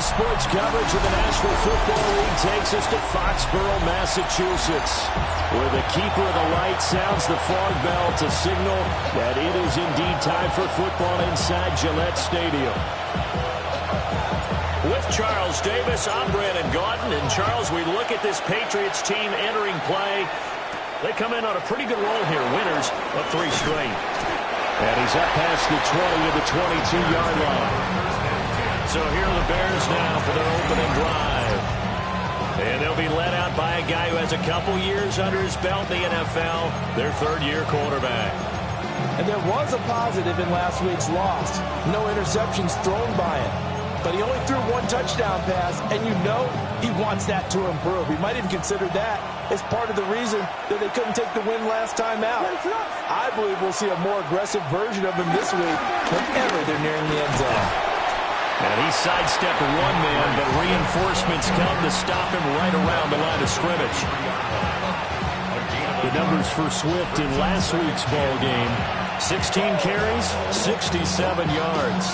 Sports coverage of the National Football League takes us to Foxborough, Massachusetts, where the keeper of the light sounds the fog bell to signal that it is indeed time for football inside Gillette Stadium. With Charles Davis, I'm Brandon Gaudin. And Charles, we look at this Patriots team entering play. They come in on a pretty good roll here, winners of 3 straight. And he's up past the 20 to the 22-yard line. So here are the Bears now for their opening drive. And they'll be led out by a guy who has a couple years under his belt in the NFL, their third-year quarterback. And there was a positive in last week's loss. No interceptions thrown by him. But he only threw 1 touchdown pass, and you know he wants that to improve. He might even consider that as part of the reason that they couldn't take the win last time out. I believe we'll see a more aggressive version of him this week whenever they're nearing the end zone. And he sidestepped 1 man, but reinforcements come to stop him right around the line of scrimmage. The numbers for Swift in last week's ball game: 16 carries, 67 yards.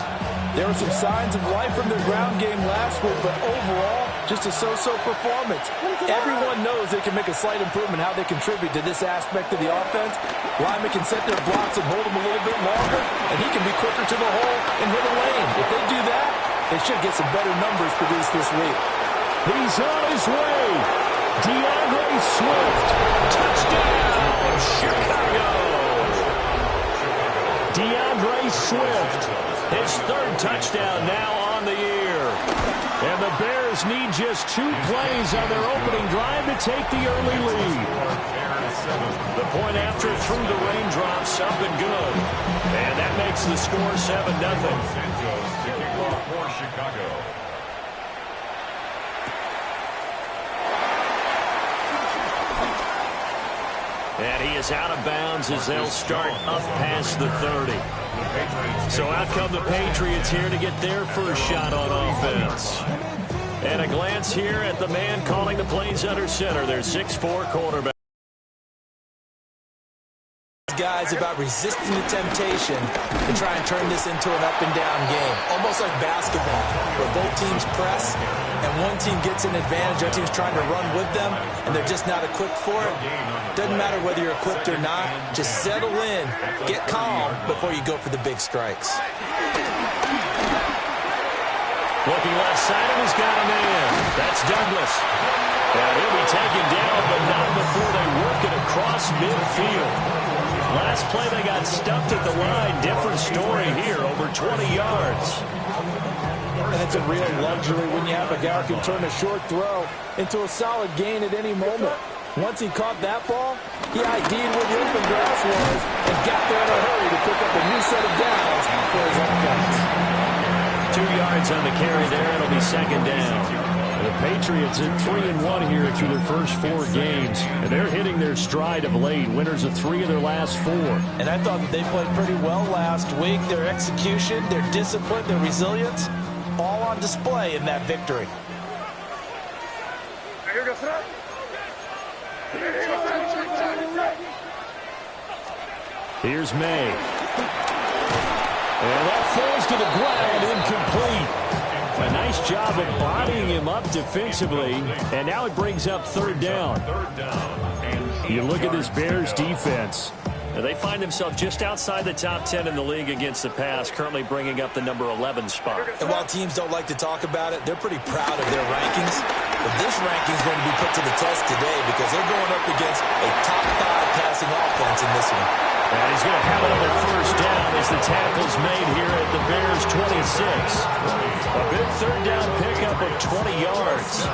There were some signs of life from their ground game last week, but overall, just a so-so performance. Everyone knows they can make a slight improvement how they contribute to this aspect of the offense. Lyman can set their blocks and hold them a little bit longer, and he can be quicker to the hole and hit a lane. If they do that, they should get some better numbers produced this week. He's on his way. DeAndre Swift. Touchdown, Chicago. DeAndre Swift. His 3rd touchdown now on the year. And the Bears need just 2 plays on their opening drive to take the early lead. The point after through the raindrops up and good. And that makes the score 7-0. Chicago. And he is out of bounds as they'll start up past the 30. So out come the Patriots here to get their first shot on offense. And a glance here at the man calling the plays under center, their 6'4" quarterback. Guys about resisting the temptation to try and turn this into an up-and-down game. Almost like basketball, where both teams press, and one team gets an advantage, other team's trying to run with them, and they're just not equipped for it. Doesn't matter whether you're equipped or not. Just settle in, get calm before you go for the big strikes. Looking left side, and he's got a man. That's Douglas. And he'll be taken down, but not before they work it across midfield. Last play, they got stuffed at the line. Different story here, over 20 yards. And it's a real luxury when you have a guy who can turn a short throw into a solid gain at any moment. Once he caught that ball, he ID'd where the open grass was and got there in a hurry to pick up a new set of downs for his offense. 2 yards on the carry there. It'll be 2nd down. The Patriots at 3-1 here through their first 4 games. And they're hitting their stride of late. Winners of 3 of their last 4. And I thought that they played pretty well last week. Their execution, their discipline, their resilience, all on display in that victory. Here's May. And that falls to the ground, incomplete. A nice job of bodying him up defensively, and now it brings up 3rd down. You look at this Bears defense. They find themselves just outside the top 10 in the league against the pass, currently bringing up the number 11 spot. And while teams don't like to talk about it, they're pretty proud of their rankings. But this ranking is going to be put to the test today because they're going up against a top 5 passing offense in this one. And he's going to have another first down as the tackle's made here at the Bears 26. A big 3rd down pickup of 20 yards.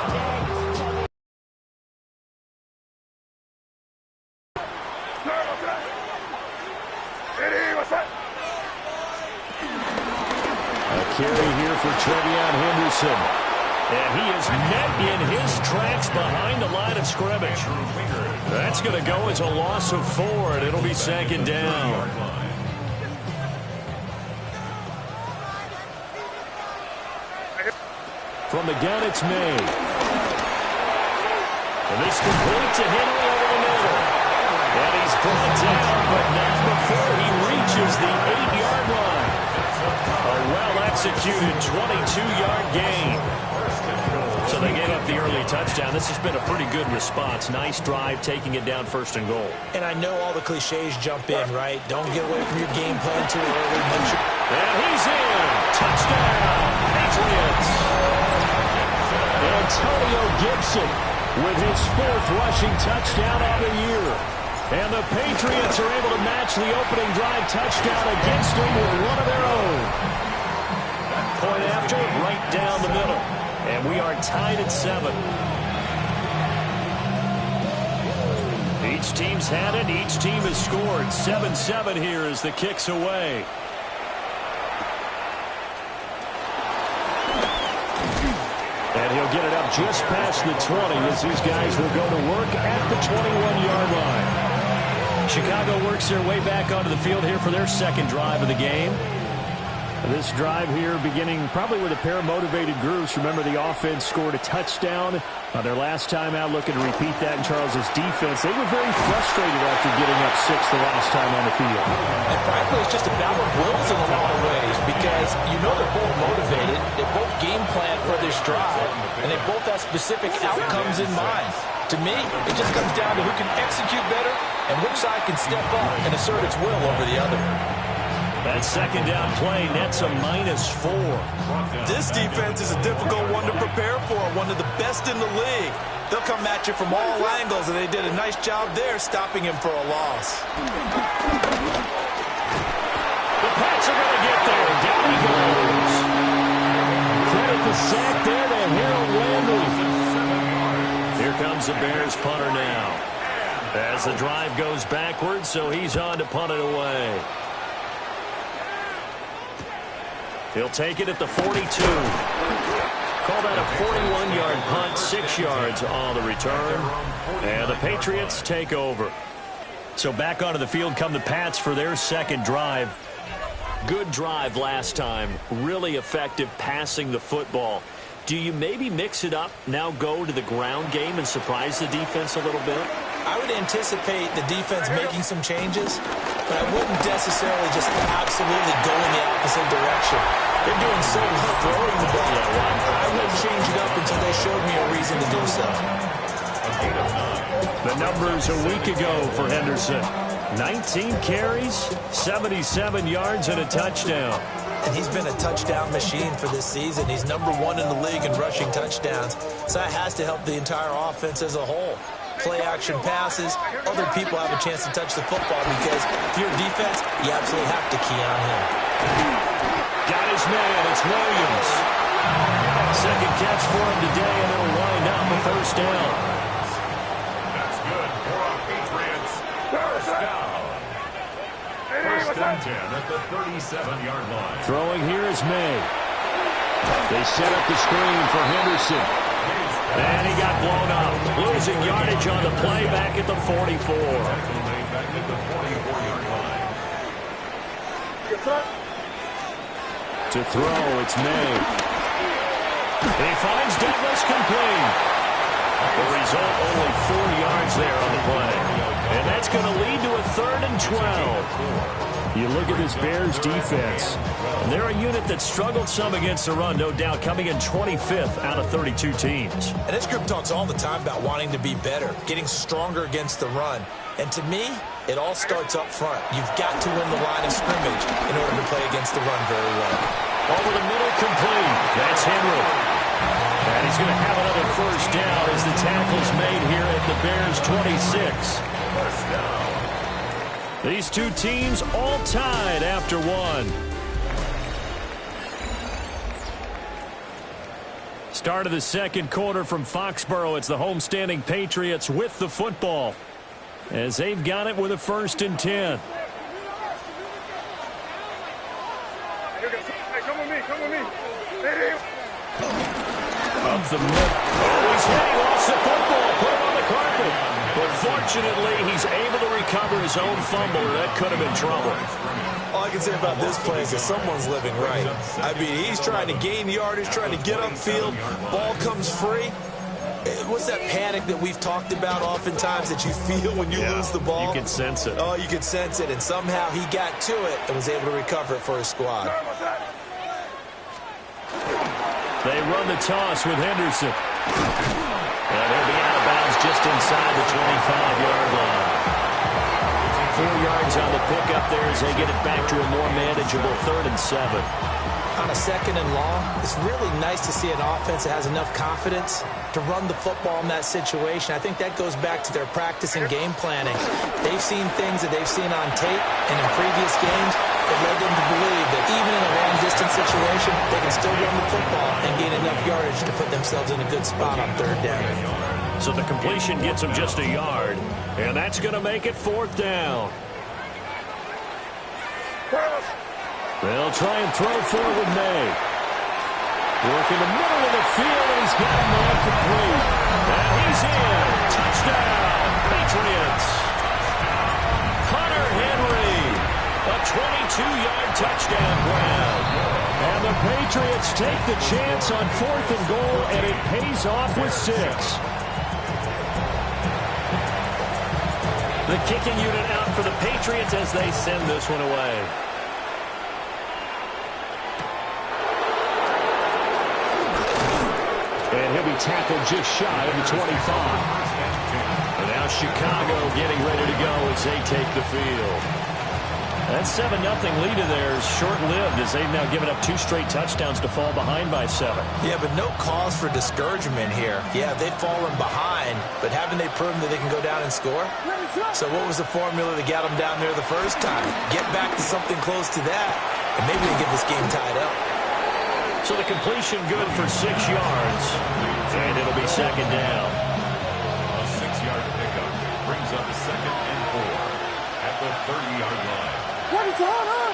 A carry here for Trevion Henderson. And he is met in his tracks behind the line of scrimmage. That's going to go as a loss of 4, and it'll be 2nd down. From the gun, it's May. And this complete to Henry over the middle. And he's brought down, but not before he reaches the 8-yard line. A well-executed executed 22-yard gain. So they gave up the early touchdown. This has been a pretty good response. Nice drive, taking it down 1st and goal. And I know all the cliches jump in, right? Don't get away from your game plan too early. And he's in. Touchdown, Patriots. Antonio Gibson with his 4th rushing touchdown of the year. And the Patriots are able to match the opening drive touchdown against them with one of their own. Point after, right down the middle. And we are tied at 7. Each team's had it. Each team has scored. 7-7 here as the kick's away. And he'll get it up just past the 20 as these guys will go to work at the 21-yard line. Chicago works their way back onto the field here for their 2nd drive of the game. This drive here beginning probably with a pair of motivated groups. Remember, the offense scored a touchdown on their last time out, looking to repeat that in Charles's defense. They were very frustrated after getting up 6 the last time on the field. And frankly, it's just a battle of wills in a lot of ways because you know they're both motivated. They both game plan for this drive, and they both have specific outcomes in mind. To me, it just comes down to who can execute better and which side can step up and assert its will over the other. That 2nd down play nets a -4. This defense is a difficult one to prepare for, one of the best in the league. They'll come at you from all angles, and they did a nice job there stopping him for a loss. The Pats are going to get there. Down he goes. Credit the sack there to Harold Landry. Here comes the Bears punter now. As the drive goes backwards, so he's on to punt it away. He'll take it at the 42. Call that a 41-yard punt, 6 yards on the return. And the Patriots take over. So back onto the field come the Pats for their 2nd drive. Good drive last time. Really effective passing the football. Do you maybe mix it up, now go to the ground game and surprise the defense a little bit? I would anticipate the defense making some changes, but I wouldn't necessarily just absolutely go in the opposite direction. They're doing so well throwing the ball. I wouldn't change it up until they showed me a reason to do so. The numbers a week ago for Henderson. 19 carries, 77 yards, and a touchdown. And he's been a touchdown machine for this season. He's #1 in the league in rushing touchdowns. So that has to help the entire offense as a whole. Play action passes, other people have a chance to touch the football because if you're defense, you absolutely have to key on him. Got his man, it's Williams. 2nd catch for him today, and it'll wind up a 1st down. That's good for our Patriots. 1st down. 1st and 10 at the 37-yard line. Throwing here is May. They set up the screen for Henderson. And he got blown up. Losing yardage on the play back at the 44. Back at the 44-yard line. To throw, it's May. He finds Douglas complete. The result, only 4 yards there on the play. And that's going to lead to a 3rd and 12. You look at this Bears defense. They're a unit that struggled some against the run, no doubt, coming in 25th out of 32 teams. And this group talks all the time about wanting to be better, getting stronger against the run. And to me, it all starts up front. You've got to win the line of scrimmage in order to play against the run very well. Over the middle, complete. That's Henry. And he's going to have another 1st down as the tackle's made here at the Bears' 26. 1st down. These two teams all tied after 1. Start of the 2nd quarter from Foxborough. It's the homestanding Patriots with the football as they've got it with a 1st and 10. Come with me. Up the middle. Oh, he's hitting off the football. Put him on the carpet. But fortunately, he's able to recover his own fumble, or that could have been trouble. All I can say about this play is that someone's living right. I mean, he's trying to gain yardage, trying to get upfield. Ball comes free. What's that panic that we've talked about oftentimes that you feel when you lose the ball? You can sense it. Oh, you can sense it. And somehow he got to it and was able to recover it for his squad. They run the toss with Henderson. And he'll be out of bounds just inside the 25-yard line. 4 yards on the pickup there as they get it back to a more manageable 3rd and 7. On a 2nd and long, it's really nice to see an offense that has enough confidence to run the football in that situation. I think that goes back to their practice and game planning. They've seen things that they've seen on tape and in previous games that led them to believe that even in a long-distance situation, they can still run the football and gain enough yardage to put themselves in a good spot on 3rd down. So the completion gets them just a yard, and that's going to make it 4th down. They'll try and throw forward May. Work in the middle of the field, and he's got a man complete. And he's in. Touchdown, Patriots. Hunter Henry, a 22-yard touchdown grab. And the Patriots take the chance on 4th and goal, and it pays off with 6. The kicking unit out for the Patriots as they send this one away. And he'll be tackled just shy of the 25. And now Chicago getting ready to go as they take the field. That 7-0 lead of theirs short-lived as they've now given up 2 straight touchdowns to fall behind by 7. Yeah, but no cause for discouragement here. Yeah, they've fallen behind, but haven't they proven that they can go down and score? So what was the formula that got them down there the first time? Get back to something close to that, and maybe they get this game tied up. So the completion good for 6 yards, and it'll be 2nd down. A 6-yard pickup brings up 2nd and 4 at the 30-yard line. What is going on?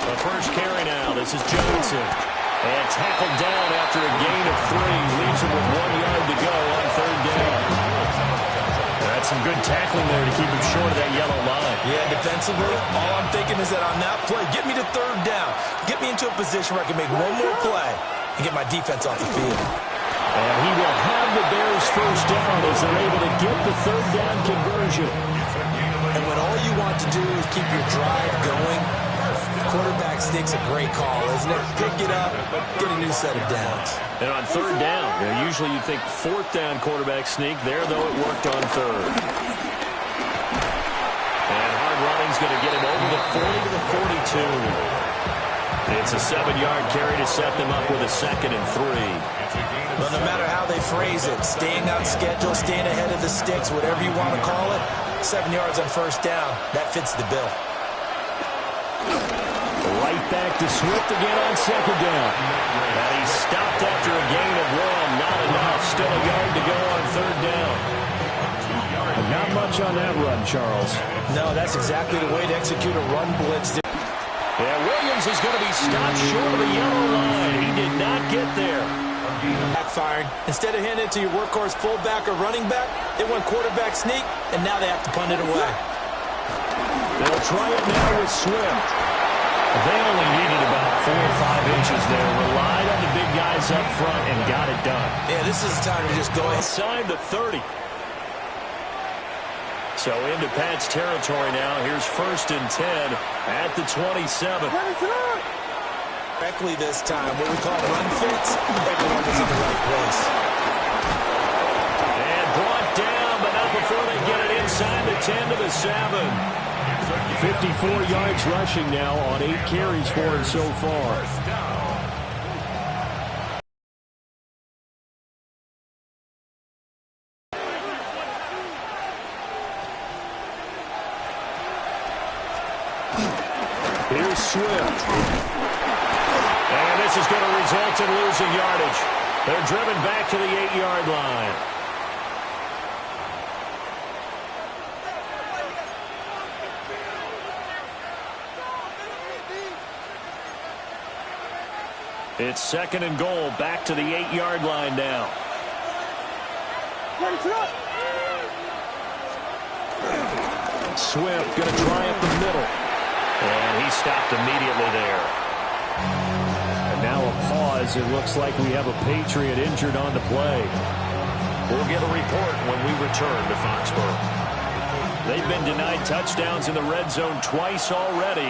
The first carry now. This is Johnson. And tackled down after a gain of 3. Leaves him with 1 yard to go on 3rd down. That's some good tackling there to keep him short of that yellow line. Yeah, defensively, all I'm thinking is that on that play, get me to 3rd down. Get me into a position where I can make one more play and get my defense off the field. And he will have the Bears first down as they're able to get the 3rd down conversion. And when all you want to do is keep your drive going, quarterback sneak's a great call, isn't it? Pick it up, get a new set of downs. And on 3rd down, usually you think 4th down quarterback sneak. There, though, it worked on 3rd. And hard running's going to get him over the 40 to the 42. It's a 7-yard carry to set them up with a 2nd and 3. Well, no matter how they phrase it, staying on schedule, staying ahead of the sticks, whatever you want to call it, 7 yards on 1st down, that fits the bill. Right back to Swift again on 2nd down. And he stopped after a gain of 1. Not enough. Still a yard to go on 3rd down. Not much on that run, Charles. No, that's exactly the way to execute a run blitz. Yeah, Williams is going to be stopped short of the yellow line. He did not get there. Backfiring. Instead of handing it to your workhorse fullback or running back, they went quarterback sneak, and now they have to punt it away. They'll try it now with Swift. They only needed about 4 or 5 inches there. Relied on the big guys up front and got it done. Yeah, this is the time to just go inside the 30. So into Pat's territory now. Here's 1st and 10 at the 27. Correctly this time. What we call run fits, everyone was in the right place. And brought down, but not before they get it inside the 10 to the 7. 54 yards rushing now on 8 carries for him so far. Here's Swift. And this is going to result in losing yardage. They're driven back to the 8-yard line. It's 2nd and goal, back to the 8-yard line now. Swift going to try up the middle. And he stopped immediately there. And now a pause. It looks like we have a Patriot injured on the play. We'll get a report when we return to Foxborough. They've been denied touchdowns in the red zone twice already.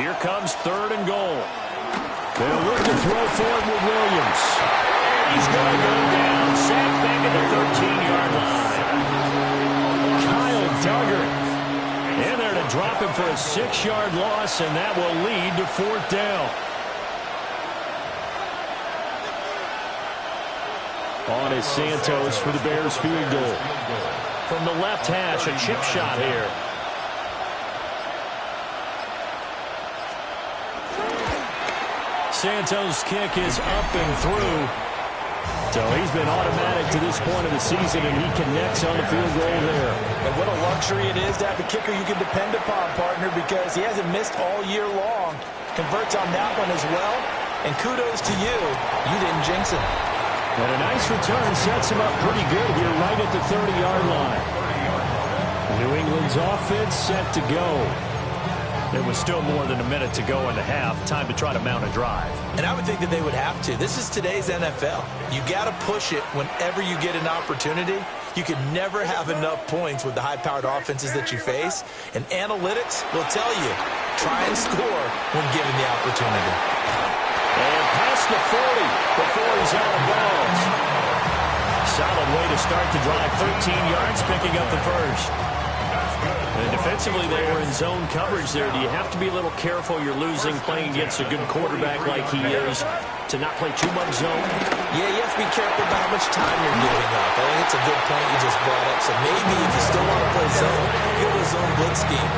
Here comes 3rd and goal. They'll look to throw for it with Williams. He's going to go down. Sacked back at the 13-yard line. Kyle Duggar in there to drop him for a 6-yard loss, and that will lead to 4th down. On is Santos for the Bears field goal. From the left hash, a chip shot here. Santos' kick is up and through. So he's been automatic to this point of the season, and he connects on the field goal there. And what a luxury it is to have a kicker you can depend upon, partner, because he hasn't missed all year long. Converts on that one as well. And kudos to you. You didn't jinx him. And a nice return sets him up pretty good here right at the 30-yard line. New England's offense set to go. There was still more than a minute to go in the half. Time to try to mount a drive. And I would think that they would have to. This is today's NFL. You got to push it whenever you get an opportunity. You can never have enough points with the high-powered offenses that you face. And analytics will tell you, try and score when given the opportunity. And past the 40 before he's out of bounds. Solid way to start the drive. 13 yards, picking up the first. And defensively, they were in zone coverage there. Do you have to be a little careful? You're losing playing against a good quarterback like he is to not play too much zone? Yeah, you have to be careful about how much time you're giving up. I think it's a good point you just brought up. So maybe if you still want to play zone, go to a zone blitz scheme.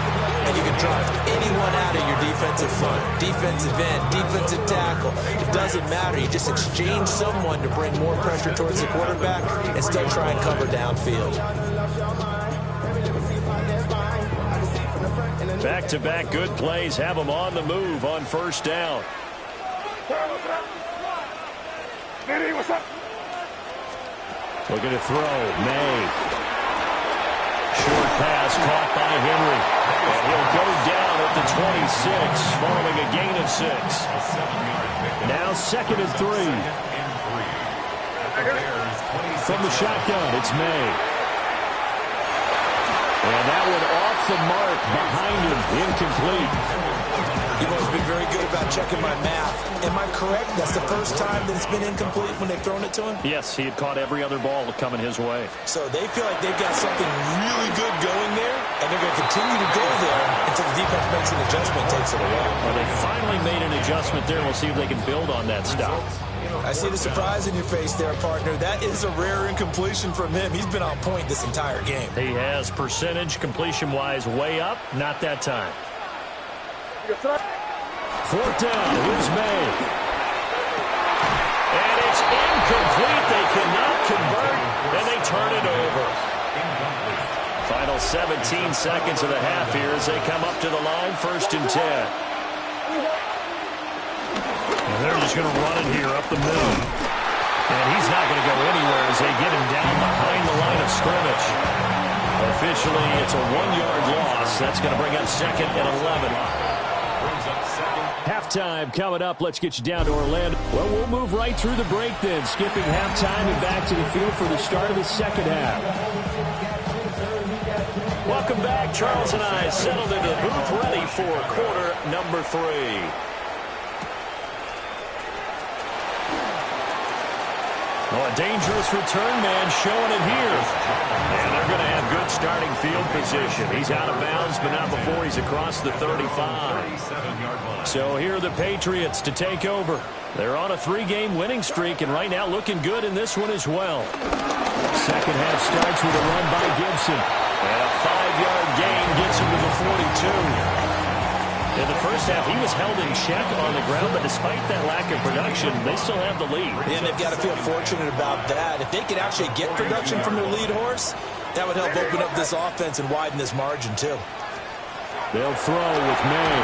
And you can drive anyone out of your defensive front. Defensive end, defensive tackle. It doesn't matter. You just exchange someone to bring more pressure towards the quarterback and still try and cover downfield. Back-to-back good plays have them on the move on first down. Looking to throw. May. Short pass caught by Henry. And he'll go down at the 26 following a gain of 6. Now 2nd and 3. From the shotgun, it's May. And that one off the mark behind him, incomplete. You've always been very good about checking my math. Am I correct? That's the first time that it's been incomplete when they've thrown it to him? Yes, he had caught every other ball coming his way. So they feel like they've got something really good going there, and they're going to continue to go there until the defense makes an adjustment, takes it away. Well, they finally made an adjustment there. We'll see if they can build on that stuff. I see the surprise in your face there, partner. That is a rare incompletion from him. He's been on point this entire game. He has percentage completion-wise way up. Not that time. 4th down. Here's May. And it's incomplete. They cannot convert, and they turn it over. Final 17 seconds of the half here as they come up to the line. 1st and 10. And they're just going to run it here up the middle. And he's not going to go anywhere as they get him down behind the line of scrimmage. Officially, it's a 1-yard loss. That's going to bring up 2nd and 11. Halftime coming up. Let's get you down to Orlando. Well, we'll move right through the break then, skipping halftime and back to the field for the start of the second half. Welcome back. Charles and I settled into the booth ready for quarter number 3. Well, a dangerous return man showing it here. And they're going to have good starting field position. He's out of bounds, but not before he's across the 35. So here are the Patriots to take over. They're on a 3-game winning streak, and right now looking good in this one as well. Second half starts with a run by Gibson. And a 5-yard gain gets him to the 42. In the first half, he was held in check on the ground, but despite that lack of production, they still have the lead. And they've got to feel fortunate about that. If they could actually get production from their lead horse, that would help open up this offense and widen this margin, too. They'll throw with May.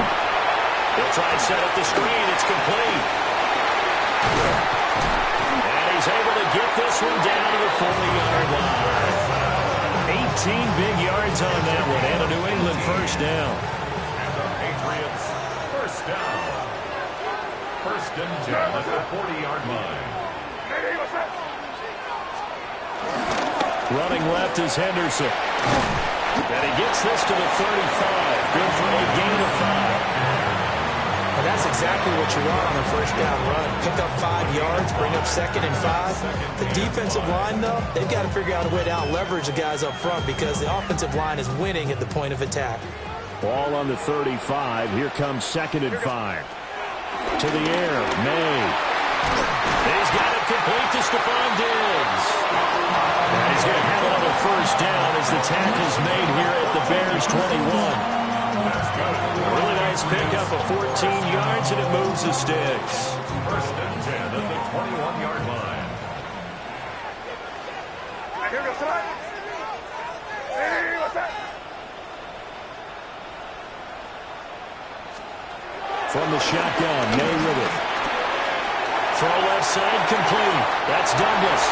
They'll try and set up the screen. It's complete. And he's able to get this one down to the 40-yard line. 18 big yards on that one, and a New England first down. First and 10 at the 40-yard line. Running left is Henderson. And he gets this to the 35. Good for a gain of 5. And that's exactly what you want on a first down run. Pick up 5 yards, bring up 2nd and 5. The defensive line, though, they've got to figure out a way to out-leverage the guys up front because the offensive line is winning at the point of attack. Ball on the 35. Here comes 2nd and 5. To the air, May. He's got it complete to Stephon Diggs. And he's going to have another first down as the tackle's made here at the Bears 21. Really nice pickup of 14 yards, and it moves the sticks. 1st and 10 at the 21-yard line. From the shotgun, May with it. Throw left side, complete. That's Douglas.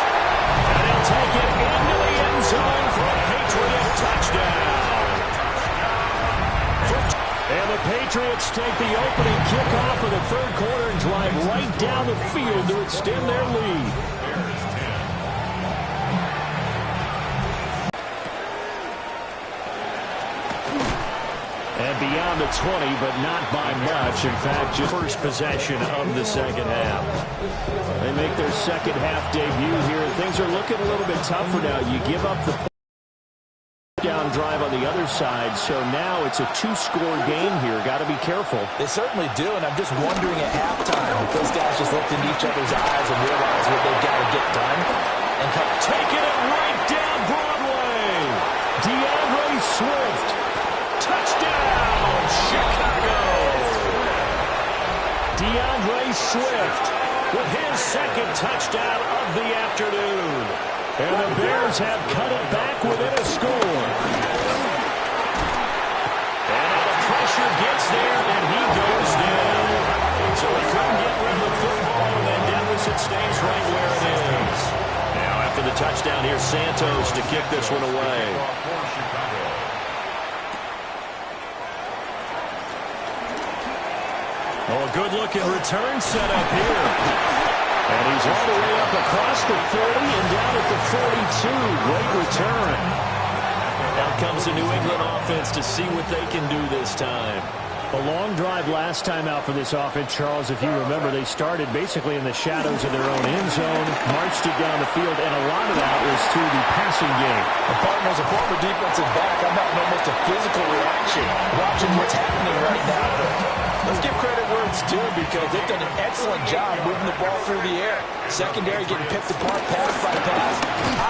And he'll take it into the end zone for a Patriot touchdown. And the Patriots take the opening kickoff of the 3rd quarter and drive right down the field to extend their lead. And beyond the 20, but not by much. In fact, just first possession of the 2nd half. They make their 2nd half debut here. Things are looking a little bit tougher now. You give up the down drive on the other side, so now it's a 2-score game here. Got to be careful. They certainly do, and I'm just wondering at halftime if those guys just looked into each other's eyes and realized what they've got to get done. And taking it right down Broadway. DeAndre Swift. Touchdown, Chicago. DeAndre Swift with his 2nd touchdown of the afternoon. And the Bears have cut it back within a score. And now the pressure gets there, and he goes down. So he couldn't get rid of the football, and that deficit stays right where it is. Now after the touchdown, here's Santos to kick this one away. Oh, a good-looking return set up here. And he's all the way up across the 40 and down at the 42. Great return. Now comes the New England offense to see what they can do this time. A long drive last time out for this offense, Charles. If you remember, they started basically in the shadows of their own end zone, marched it down the field, and a lot of that was through the passing game. The partner, as a former defensive back, I'm having almost a physical reaction watching what's happening right now. Let's give credit where it's due because they've done an excellent job moving the ball through the air. Secondary getting picked apart pass by pass.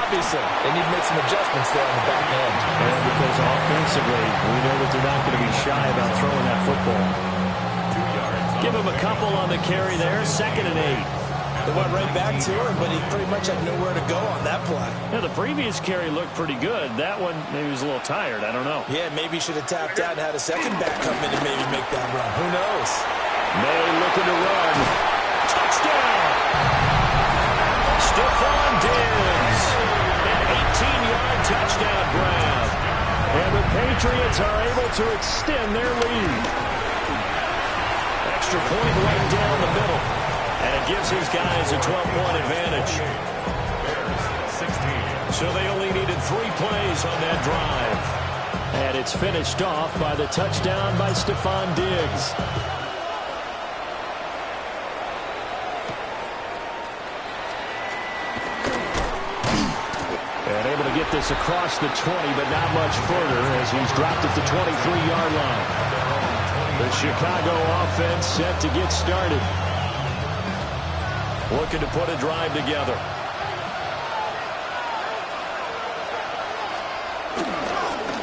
Obviously, they need to make some adjustments there on the back end. And because offensively, we know that they're not going to be shy about throwing that football. Give him a couple on the carry there. 2nd and 8. They went right back to him, but he pretty much had nowhere to go on that play. Yeah, the previous carry looked pretty good. That one, maybe he was a little tired. I don't know. Yeah, maybe he should have tapped out and had a second back come in and maybe make that run. Who knows? May looking to run. Touchdown! Stephon Diggs. An 18-yard touchdown grab. And the Patriots are able to extend their lead. Extra point right down the middle. And it gives his guys a 12-point advantage. So they only needed 3 plays on that drive. And it's finished off by the touchdown by Stephon Diggs. And able to get this across the 20, but not much further as he's dropped at the 23-yard line. The Chicago offense set to get started. Looking to put a drive together.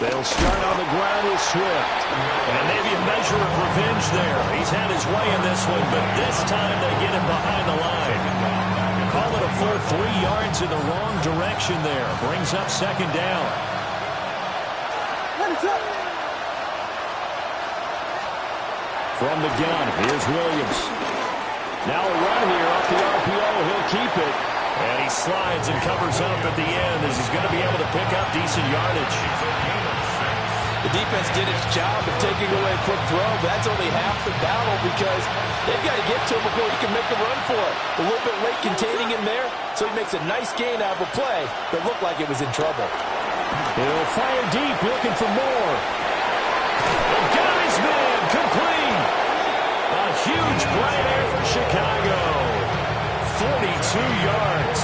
They'll start on the ground with Swift. And maybe a measure of revenge there. He's had his way in this one, but this time they get him behind the line. Call it a full 3 yards in the wrong direction there. Brings up 2nd down. From the gun, here's Williams. Now a run here off the RPO. He'll keep it. And he slides and covers up at the end as he's going to be able to pick up decent yardage. The defense did its job of taking away a quick throw, but that's only half the battle because they've got to get to him before he can make a run for it. A little bit late containing him there, so he makes a nice gain out of a play that looked like it was in trouble. He'll fire deep, looking for more. The got his man, complete. A huge play there for Chicago. 42 yards.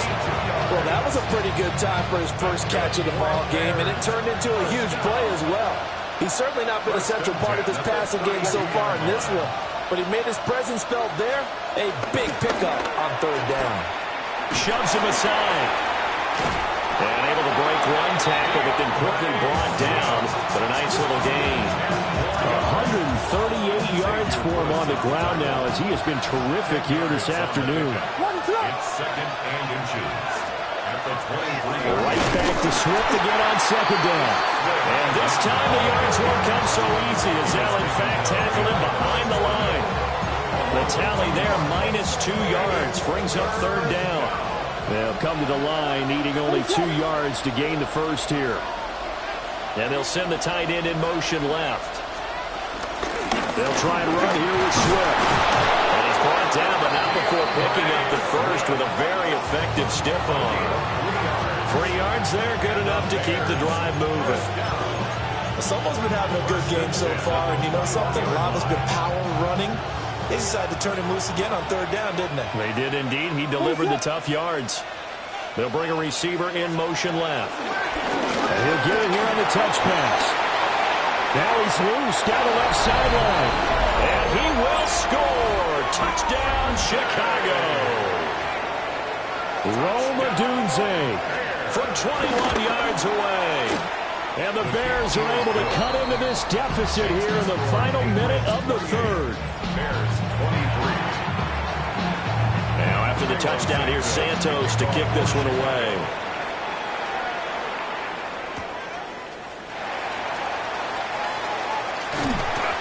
Well, that was a pretty good time for his first catch of the ball game, and it turned into a huge play as well. He's certainly not been a central part of this passing game so far in this one, but he made his presence felt there. A big pickup on third down. Shoves him aside. And able to break one tackle, but then quickly brought down. But a nice little gain. 138 yards for him on the ground now, as he has been terrific here this afternoon. It's second and inches. At the 23. Right back to Swift again on second down. And this time the yards won't come so easy, as they'll in fact tackle him behind the line. The tally there, -2 yards, brings up third down. They'll come to the line, needing only 2 yards to gain the first here. And they'll send the tight end in motion left. They'll try and run here with Swift. And he's brought down, but not before picking up the first with a very effective stiff arm. 3 yards there, good enough to keep the drive moving. Someone's been having a good game so far, and you know something? A lot has been power running. They decided to turn him loose again on third down, didn't they? They did indeed. He delivered the tough yards. They'll bring a receiver in motion left. And he'll get it here on the touch pass. Now he's loose down the left sideline. And he will score. Touchdown, Chicago. Rome Odunze from 21 yards away. And the Bears are able to cut into this deficit here in the final minute of the third. Bears 23. Now after the touchdown, here's Santos to kick this one away.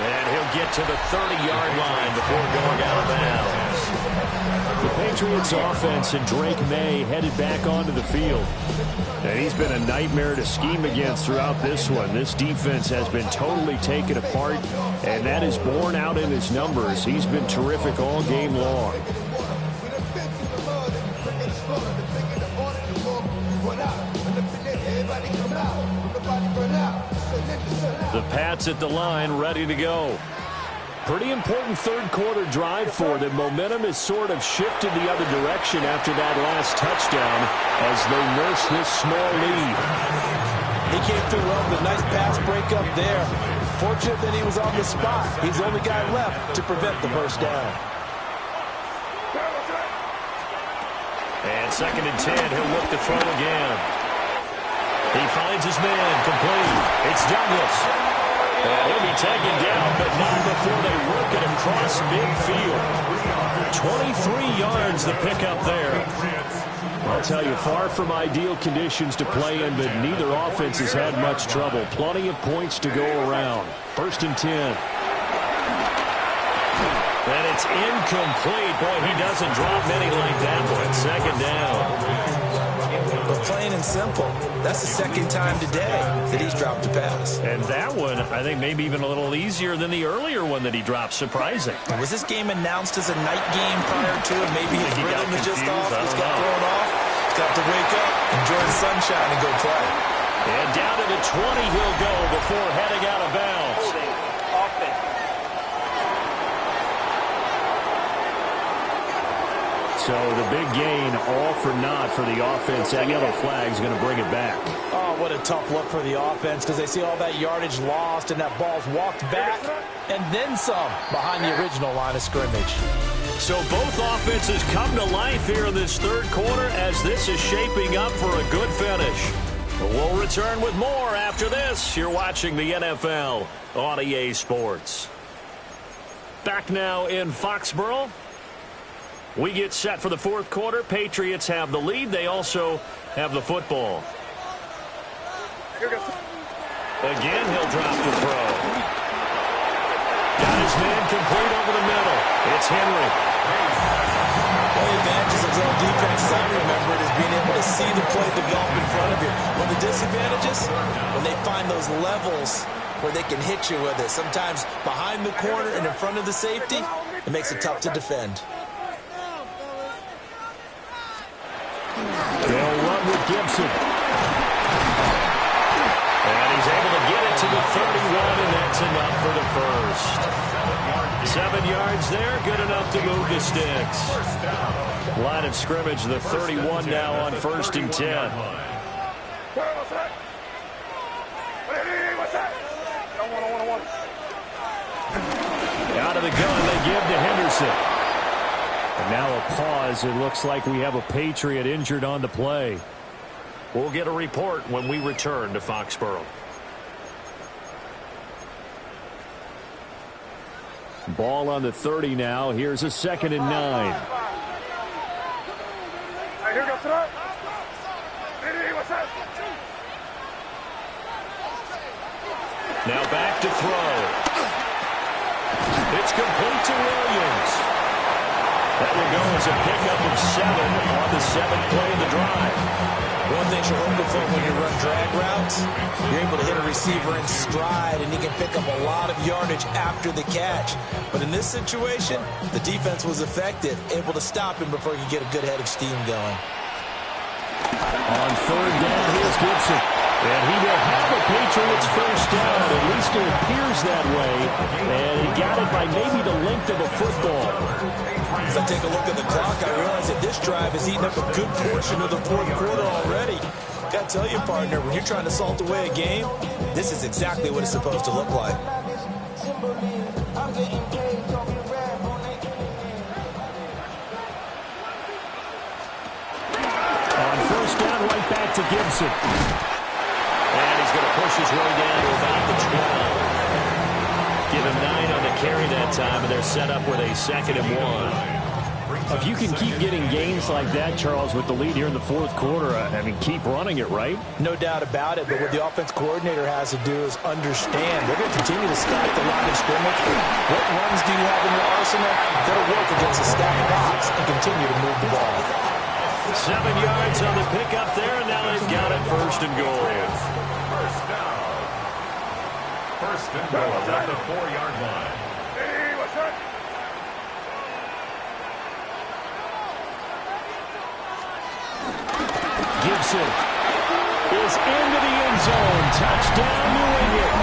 And he'll get to the 30-yard line before going out of bounds. The Patriots offense and Drake May headed back onto the field. And he's been a nightmare to scheme against throughout this one. This defense has been totally taken apart, and that is borne out in his numbers. He's been terrific all game long. The Pats at the line, ready to go. Pretty important third quarter drive for them. Momentum has sort of shifted the other direction after that last touchdown as they nurse this small lead. He came through well with a nice pass breakup there. Fortunate that he was on the spot. He's the only guy left to prevent the first down. And second and 10, he'll look to throw again. He finds his man, complete. It's Douglas. And he'll be taken down, but not before they work it across midfield. 23 yards the pickup there. I'll tell you, far from ideal conditions to play in, but neither offense has had much trouble. Plenty of points to go around. First and 10. And it's incomplete. Boy, he doesn't drop many like that one. Second down. But plain and simple, that's the second time today that he's dropped a pass. And that one, I think, maybe even a little easier than the earlier one that he dropped. Surprising. Was this game announced as a night game prior to it? Maybe his rhythm is just off. He's got thrown off. He's got to wake up, enjoy the sunshine, and go play. And down to the 20 he'll go before heading out of bounds. So the big gain, all for naught for the offense. That yellow flag is going to bring it back. Oh, what a tough look for the offense, because they see all that yardage lost and that ball's walked back and then some behind the original line of scrimmage. So both offenses come to life here in this third quarter as this is shaping up for a good finish. We'll return with more after this. You're watching the NFL on EA Sports. Back now in Foxborough. We get set for the fourth quarter. Patriots have the lead. They also have the football. Again, he'll drop the throw. Got his man complete over the middle. It's Henry. One of the advantages of zone defense, as I remember it, is being able to see the play develop in front of you. One of the disadvantages, when they find those levels where they can hit you with it, sometimes behind the corner and in front of the safety, it makes it tough to defend. They'll run with Gibson. And he's able to get it to the 31, and that's enough for the first. 7 yards there, good enough to move the sticks. Line of scrimmage, the 31 now on 1st and 10. Out of the gun, they give to Henderson. And now a pause. It looks like we have a Patriot injured on the play. We'll get a report when we return to Foxborough. Ball on the 30 now. Here's a 2nd and 9. Now back to throw. It's complete to Williams. That will go as a pickup of 7 on the 7th play of the drive. One thing you're hoping for when you run drag routes, you're able to hit a receiver in stride, and he can pick up a lot of yardage after the catch. But in this situation, the defense was effective, able to stop him before he could get a good head of steam going. On 3rd down, here's Gibson. And he will have a Patriots first down. At least it appears that way. And he got it by maybe the length of a football. As I take a look at the clock, I realize that this drive has eaten up a good portion of the 4th quarter already. Got to tell you, partner, when you're trying to salt away a game, this is exactly what it's supposed to look like. On 1st down, right back to Gibson. And he's going to push his way down to about the 12. Give him 9 on the carry that time, and they're set up with a 2nd and 1. If you can keep getting gains like that, Charles, with the lead here in the 4th quarter, I mean, keep running it, right? No doubt about it, but what the offense coordinator has to do is understand they're going to continue to stack the line of scrimmage. What runs do you have in your arsenal that'll work against a stacked box and continue to move the ball? 7 yards on the pickup there, and now they've got it 1st and goal. First down. 1st and goal at the 4-yard line. Gibson is into the end zone. Touchdown, New England.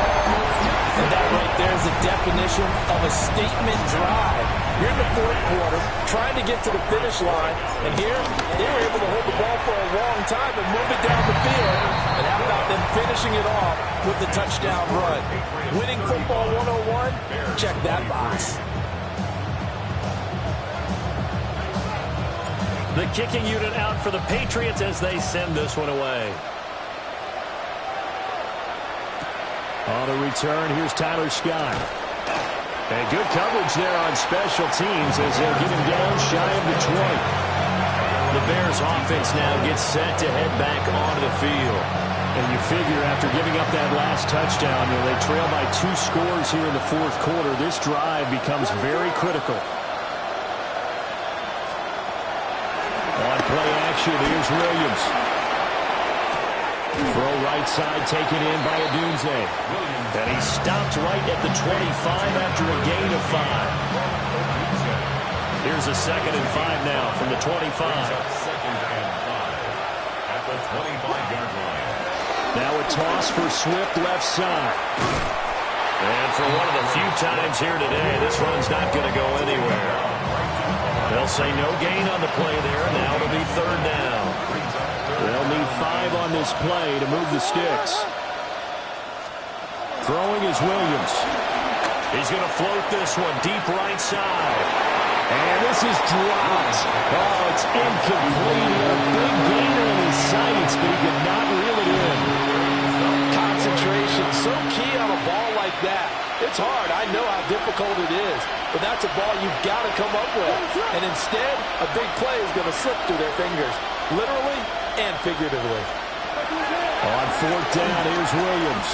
And that right there is the definition of a statement drive. You're in the 4th quarter, trying to get to the finish line, and here they were able to hold the ball for a long time and move it down the field. And how about them finishing it off with the touchdown run? Winning football 101? Check that box. The kicking unit out for the Patriots as they send this one away. On the return, here's Tyler Scott. And good coverage there on special teams as they'll get him down shy of the 20. The Bears offense now gets set to head back onto the field. And you figure after giving up that last touchdown, they trail by 2 scores here in the 4th quarter. This drive becomes very critical. On play action, here's Williams. Throw right side taken in by Adunze. And he stopped right at the 25 after a gain of 5. Here's a 2nd and 5 now from the 25. 2nd and 5 at the 25-yard line. Now a toss for Swift left side. And for one of the few times here today, this run's not going to go anywhere. They'll say no gain on the play there. Now it'll be 3rd down. They'll need 5 on this play to move the sticks. Throwing is Williams. He's going to float this one deep right side. And this is dropped. Oh, it's incomplete. A big gainer in his sights, but he could not reel it in. Concentration, so key on a ball like that. It's hard. I know how difficult it is. But that's a ball you've got to come up with. And instead, a big play is going to slip through their fingers. Literally and figuratively. On 4th down, here's Williams.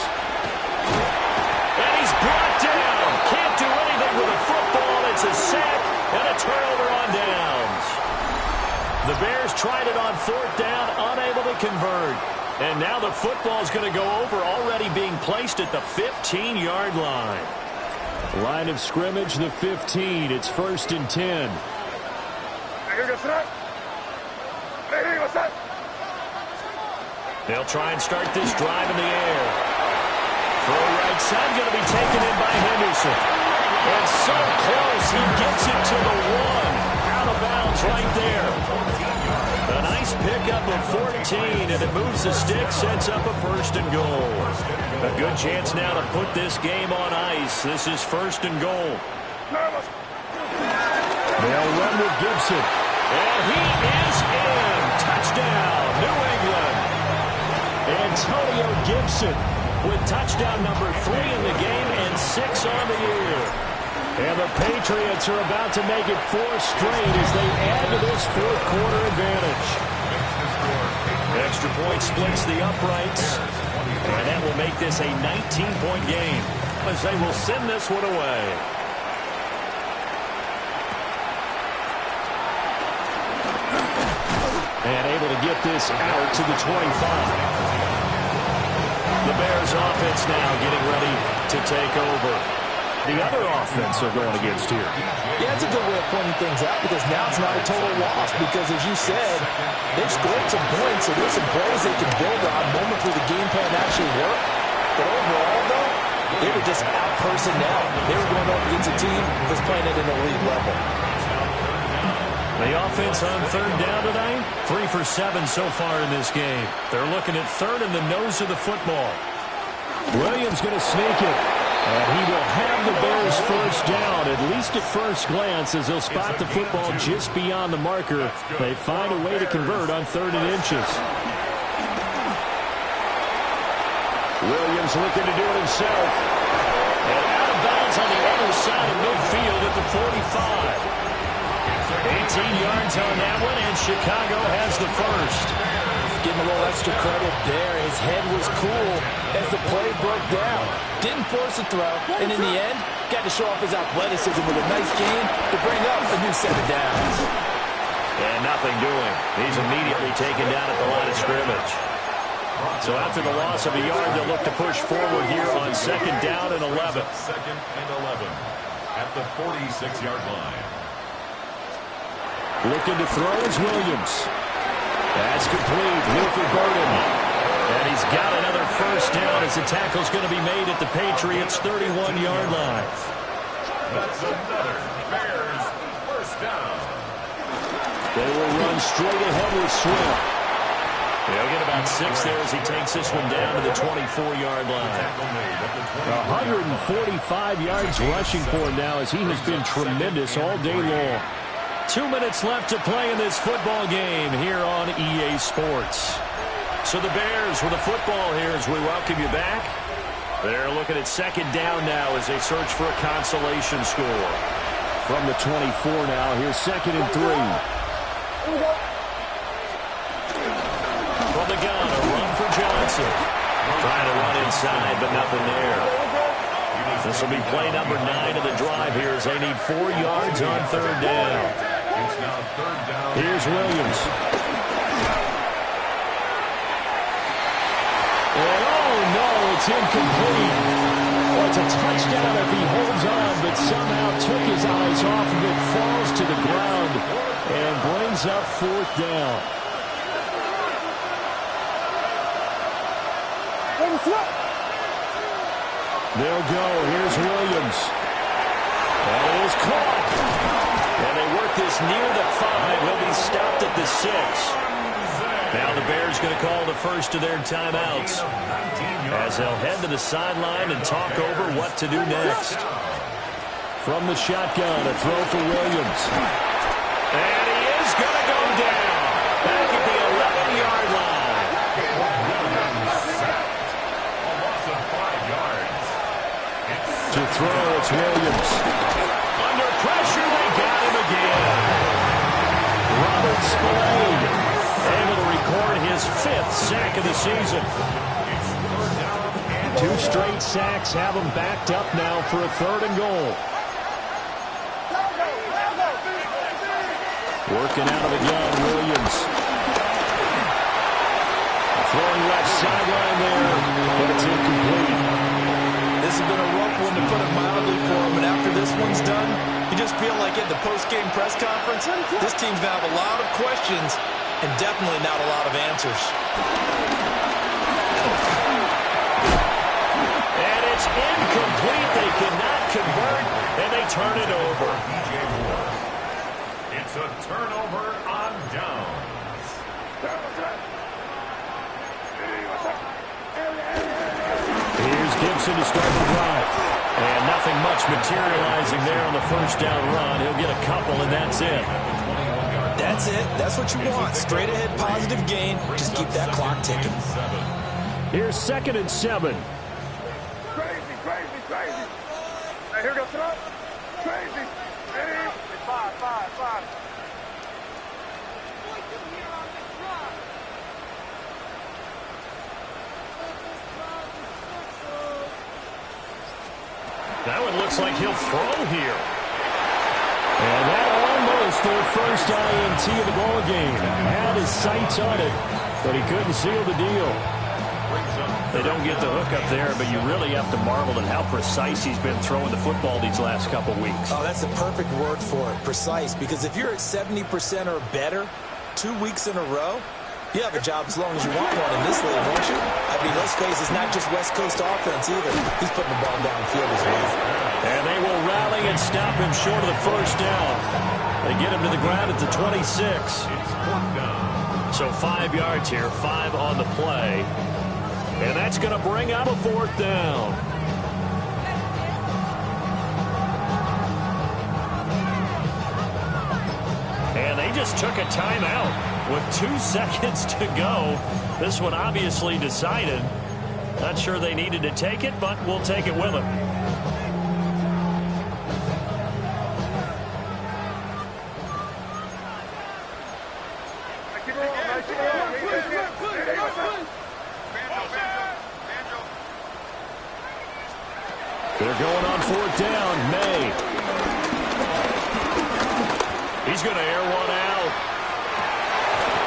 And he's brought down. Can't do anything with a football. It's a sack and a turnover on downs. The Bears tried it on 4th down, unable to convert. And now the football's going to go over, already being placed at the 15-yard line. Line of scrimmage, the 15. It's 1st and 10. They'll try and start this drive in the air. Throw right side, going to be taken in by Henderson. And so close, he gets it to the one. Out of bounds right there. A nice pickup of 14, and it moves the stick, sets up a first and goal. A good chance now to put this game on ice. This is first and goal. They'll run with Gibson. And he is in. Touchdown, New England. Antonio Gibson with touchdown number 3 in the game and 6 on the year. And the Patriots are about to make it 4 straight as they add to this fourth quarter advantage. Extra point splits the uprights. And that will make this a 19-point game as they will send this one away. And able to get this out to the 25. The Bears offense now getting ready to take over. The other offense are going against here. Yeah, it's a good way of pointing things out because now it's not a total loss because, as you said, they've scored some points, so there's some plays they can build on, moments where the game plan actually worked. But overall, though, they were just out personnel. They were going up against a team that's playing at an elite level. The offense on third down tonight, 3 for 7 so far in this game. They're looking at third in the nose of the football. Williams going to sneak it. And he will have the Bears first down, at least at first glance, as they'll spot the football just beyond the marker. They find a way to convert on 3rd and inches. Williams looking to do it himself. And out of bounds on the other side of midfield at the 45. 18 yards on that one, and Chicago has the first. Give him a little extra credit there. His head was cool as the play broke down. Didn't force a throw, and in the end, got to show off his athleticism with a nice gain to bring up a new set of downs. And nothing doing. He's immediately taken down at the line of scrimmage. So after the loss of a yard, they'll look to push forward here on 2nd down and 11. 2nd and 11 at the 46-yard line. Looking to throw is Williams. That's complete. Wilford Burden. And he's got another first down as the tackle's going to be made at the Patriots' 31-yard line. That's another Bears first down. They will run straight ahead with Swift. They'll get about 6 there as he takes this one down to the 24-yard line. 145 yards rushing for him now as he has been tremendous all day long. 2 minutes left to play in this football game here on EA Sports. So the Bears with the football here as we welcome you back. They're looking at 2nd down now as they search for a consolation score. From the 24 now, here's 2nd and 3. From the gun, a run for Johnson. Trying to run inside, but nothing there. This will be play number 9 of the drive here as they need 4 yards on 3rd down. Here's Williams. And oh no, it's incomplete. Well, it's a touchdown if he holds on, but somehow took his eyes off of it, falls to the ground, and brings up 4th down. They'll go. Here's Williams. And it is caught. And they work this near the 5. He'll be stopped at the 6. Now the Bears going to call the first of their timeouts as they'll head to the sideline and talk over what to do next. From the shotgun, a throw for Williams. And he is going to go down back at the 11-yard line. To throw, it's Williams. Under pressure, they got him again. Robert Spillane able to record his 5th sack of the season. 2 straight sacks have him backed up now for a 3rd and goal. Working out of the gun, Williams. Throwing left sideline there, but it's incomplete. This has been a rough one to put it mildly for him, and after this one's done, you just feel like in the post-game press conference, this team's going to have a lot of questions and definitely not a lot of answers. And it's incomplete. They cannot convert, and they turn it over. It's a turnover on downs. Here's Gibson to start the drive. And nothing much materializing there on the first down run. He'll get a couple, and that's it. That's it. That's what you want. Straight ahead, positive gain. Just keep that clock ticking. Here's 2nd and 7. Crazy. Hey, here goes throw. Crazy. Hey, 5. That one looks like he'll throw here. And that almost their first INT of the ball game. Had his sights on it, but he couldn't seal the deal. They don't get the hook up there, but you really have to marvel at how precise he's been throwing the football these last couple weeks. Oh, that's the perfect word for it, precise. Because if you're at 70% or better 2 weeks in a row, you have a job as long as you want one in this league, won't you? I mean, let's face it, it's not just West Coast offense either. He's putting the ball downfield as well. And they will rally and stop him short of the first down. They get him to the ground at the 26. So 5 yards here, 5 on the play. And that's going to bring up a 4th down. And they just took a timeout with 2 seconds to go. This one obviously decided. Not sure they needed to take it, but we'll take it with them. They're going on 4th down. May. He's going to air one out.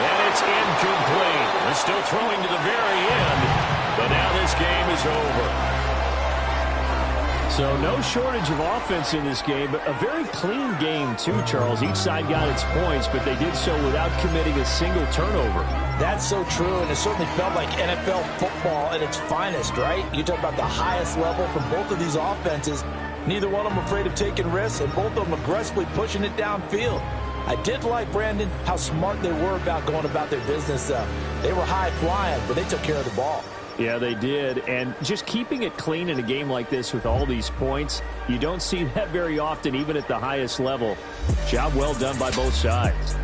And it's incomplete. They're still throwing to the very end. But now this game is over. So no shortage of offense in this game, but a very clean game too, Charles. Each side got its points, but they did so without committing a single turnover. That's so true, and it certainly felt like NFL football at its finest, right? You talk about the highest level from both of these offenses. Neither one of them afraid of taking risks, and both of them aggressively pushing it downfield. I did like, Brandon, how smart they were about going about their business. They were high flying, but they took care of the ball. Yeah, they did. And just keeping it clean in a game like this with all these points, you don't see that very often, even at the highest level. Job well done by both sides.